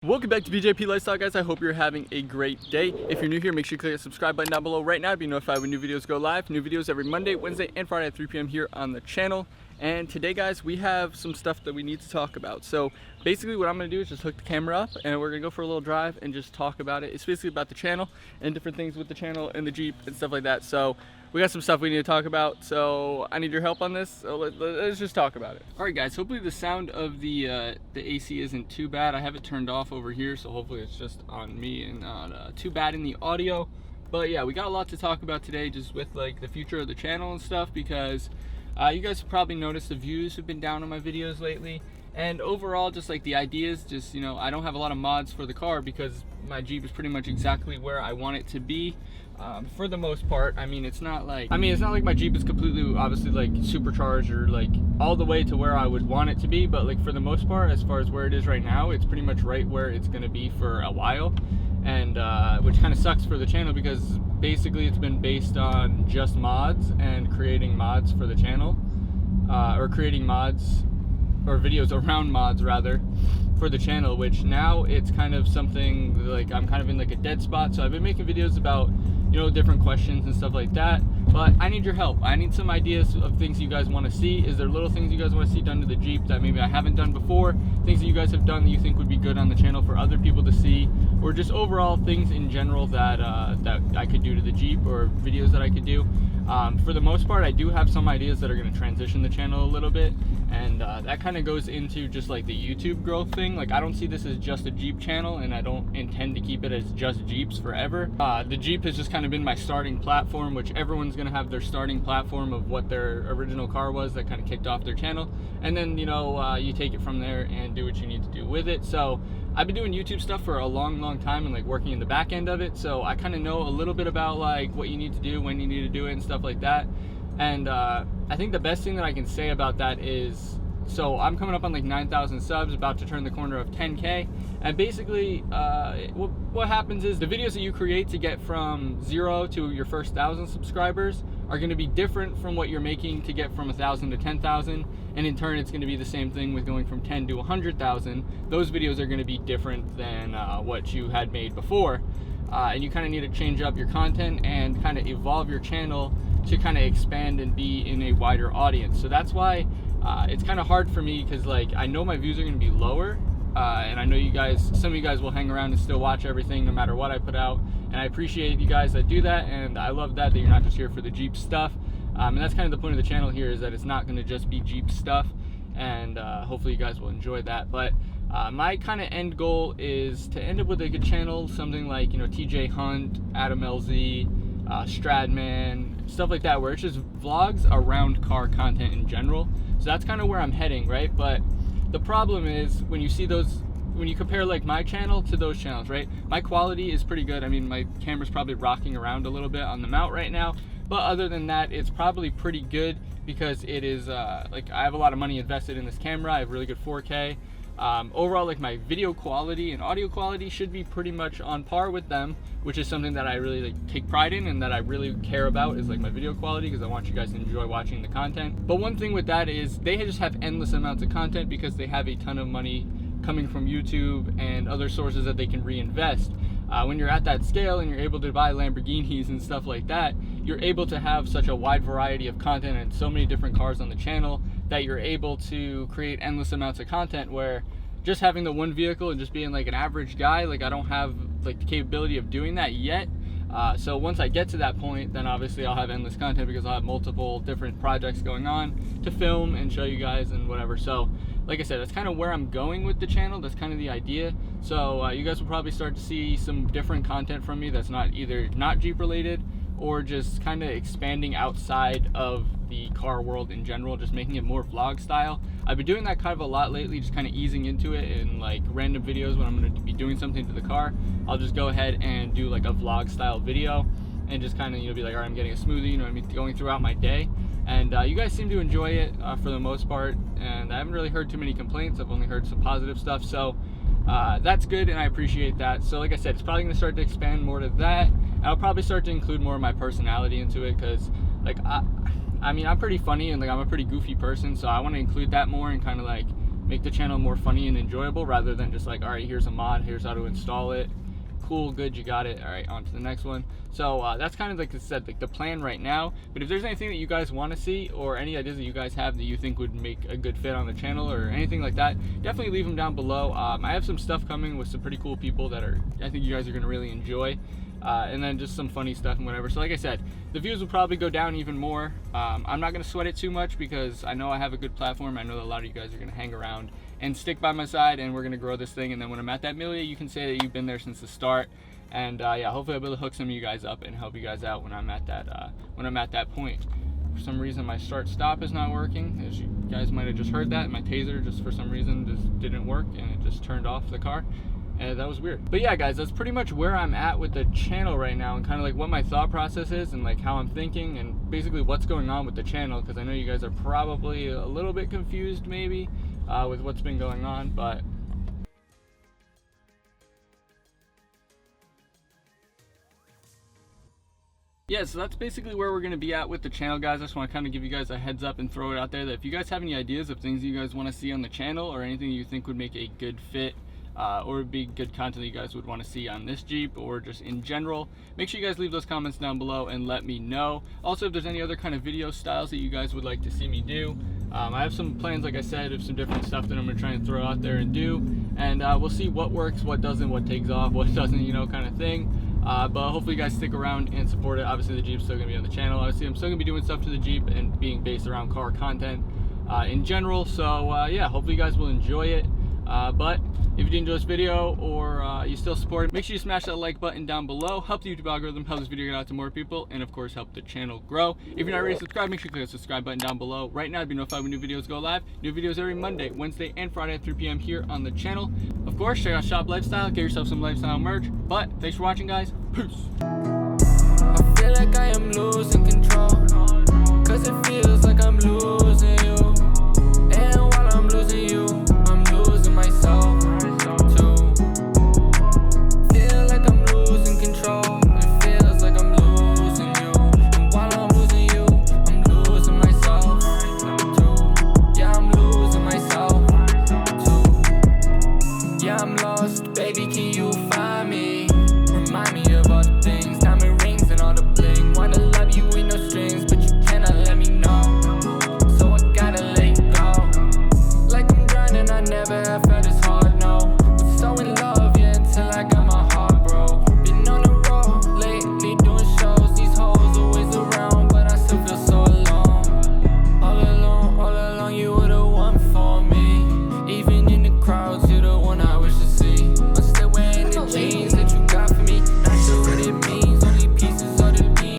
Welcome back to BJP Lifestyle, guys. I hope you're having a great day. If you're new here, make sure you click the subscribe button down below right now to be notified when new videos go live. New videos every Monday, Wednesday, and Friday at 3 p.m. here on the channel. And today, guys, we have some stuff that we need to talk about. So basically what I'm going to do is just hook the camera up and we're going to go for a little drive and just talk about it. It's basically about the channel and different things with the channel and the Jeep and stuff like that. So we got some stuff we need to talk about, so I need your help on this, so let's just talk about it. All right, guys, hopefully the sound of the AC isn't too bad. I have it turned off over here, so hopefully it's just on me and not too bad in the audio. But yeah, we got a lot to talk about today, just with like the future of the channel and stuff, because you guys have probably noticed the views have been down on my videos lately. And overall, just like the ideas, just, you know, I don't have a lot of mods for the car because my Jeep is pretty much exactly where I want it to be. For the most part, I mean, it's not like my Jeep is completely, obviously, like supercharged or like all the way to where I would want it to be, but like for the most part, as far as where it is right now, it's pretty much right where it's going to be for a while. And which kind of sucks for the channel because basically it's been based on just mods and creating mods for the channel, or creating mods or videos around mods rather for the channel, which now it's kind of something like I'm kind of in like a dead spot. So I've been making videos about, you know, different questions and stuff like that, but I need your help. I need some ideas of things you guys want to see. Is there little things you guys want to see done to the Jeep that maybe I haven't done before, things that you guys have done that you think would be good on the channel for other people to see, or just overall things in general that that I could do to the Jeep, or videos that I could do. For the most part, I do have some ideas that are going to transition the channel a little bit, and that kind of goes into just like the YouTube growth thing. Like, I don't see this as just a Jeep channel, and I don't intend to keep it as just Jeeps forever. The Jeep has just kind of been my starting platform, which everyone's going to have their starting platform of what their original car was that kind of kicked off their channel, and then, you know, you take it from there and do what you need to do with it. So I've been doing YouTube stuff for a long time and like working in the back end of it, so I kind of know a little bit about like what you need to do, when you need to do it, and stuff like that. And I think the best thing that I can say about that is, so I'm coming up on like 9,000 subs, about to turn the corner of 10K, and basically what happens is the videos that you create to get from 0 to your first 1,000 subscribers are going to be different from what you're making to get from 1,000 to 10,000, and in turn it's going to be the same thing with going from 10 to 100,000. Those videos are going to be different than what you had made before, and you kind of need to change up your content and kind of evolve your channel to kind of expand and be in a wider audience. So that's why it's kind of hard for me, because like I know my views are going to be lower, and I know you guys, some of you guys will hang around and still watch everything no matter what I put out, and I appreciate you guys that do that, and I love that you're not just here for the Jeep stuff. And that's kind of the point of the channel here, is that it's not going to just be Jeep stuff, and hopefully you guys will enjoy that. But my kind of end goal is to end up with a good channel, something like, you know, TJ Hunt, Adam LZ, Stradman, stuff like that, where it's just vlogs around car content in general. So that's kind of where I'm heading, right? But the problem is when you see those, when you compare like my channel to those channels, right? My quality is pretty good. I mean, my camera's probably rocking around a little bit on the mount right now, but other than that, it's probably pretty good because it is like I have a lot of money invested in this camera. I have really good 4K. Overall, like my video quality and audio quality should be pretty much on par with them, which is something that I really like take pride in and that I really care about, is like my video quality, because I want you guys to enjoy watching the content. But one thing with that is they just have endless amounts of content because they have a ton of money coming from YouTube and other sources that they can reinvest. When you're at that scale and you're able to buy Lamborghinis and stuff like that, you're able to have such a wide variety of content and so many different cars on the channel that you're able to create endless amounts of content, where just having the one vehicle and just being like an average guy, like I don't have like the capability of doing that yet. So once I get to that point, then obviously I'll have endless content because I'll have multiple different projects going on to film and show you guys and whatever. So like I said, that's kind of where I'm going with the channel. That's kind of the idea. So you guys will probably start to see some different content from me that's not either not Jeep related or just kind of expanding outside of the car world in general, just making it more vlog style. I've been doing that kind of a lot lately, just kind of easing into it in like random videos. When I'm going to be doing something to the car, I'll just go ahead and do like a vlog style video and just kind of, you know, be like, all right, I'm getting a smoothie, you know what I mean, going throughout my day. And you guys seem to enjoy it for the most part, and I haven't really heard too many complaints. I've only heard some positive stuff, so that's good, and I appreciate that. So like I said, it's probably going to start to expand more to that. I'll probably start to include more of my personality into it, because like I mean, I'm pretty funny and like I'm a pretty goofy person, so I want to include that more and kind of like make the channel more funny and enjoyable, rather than just like, all right, here's a mod, here's how to install it, cool, good, you got it, all right, on to the next one. So that's kind of, like I said, like the plan right now. But if there's anything that you guys want to see, or any ideas that you guys have that you think would make a good fit on the channel or anything like that, definitely leave them down below. I have some stuff coming with some pretty cool people that I think you guys are going to really enjoy. And then just some funny stuff and whatever. So like I said, the views will probably go down even more. I'm not going to sweat it too much, because I know I have a good platform. I know that a lot of you guys are going to hang around and stick by my side, and we're going to grow this thing. And then when I'm at that million, you can say that you've been there since the start. And yeah, hopefully I'll be able to hook some of you guys up and help you guys out when I'm at that point. For some reason, my start-stop is not working. As you guys might have just heard that, my taser just for some reason just didn't work, and it just turned off the car. And that was weird. But yeah, guys, that's pretty much where I'm at with the channel right now, and kind of like what my thought process is, and like how I'm thinking, and basically what's going on with the channel, because I know you guys are probably a little bit confused maybe with what's been going on. But yeah, so that's basically where we're going to be at with the channel, guys. I just want to kind of give you guys a heads up and throw it out there that if you guys have any ideas of things you guys want to see on the channel, or anything you think would make a good fit, or would be good content that you guys would want to see on this Jeep, or just in general, make sure you guys leave those comments down below and let me know. Also, if there's any other kind of video styles that you guys would like to see me do, I have some plans, like I said, of some different stuff that I'm going to try and throw out there and do, and we'll see what works, what doesn't, what takes off, what doesn't, you know, kind of thing. But hopefully you guys stick around and support it. Obviously the Jeep's still going to be on the channel. Obviously I'm still going to be doing stuff to the Jeep and being based around car content in general. So yeah, hopefully you guys will enjoy it. But if you did enjoy this video, or you still support it, make sure you smash that like button down below. Help the YouTube algorithm, help this video get out to more people, and of course help the channel grow. If you're not already subscribed, make sure you click the subscribe button down below right now to be notified when new videos go live. New videos every Monday, Wednesday, and Friday at 3 p.m. here on the channel. Of course, check out Shop Lifestyle, get yourself some lifestyle merch. But thanks for watching, guys. Peace. I feel like I am losing control, cause it feels like I'm losing you. And while I'm losing you, I'm losing myself too. Feel like I'm losing control, it feels like I'm losing you. And while I'm losing you, I'm losing myself too. Yeah, I'm losing myself too. Yeah, I'm lost, baby, can you find me?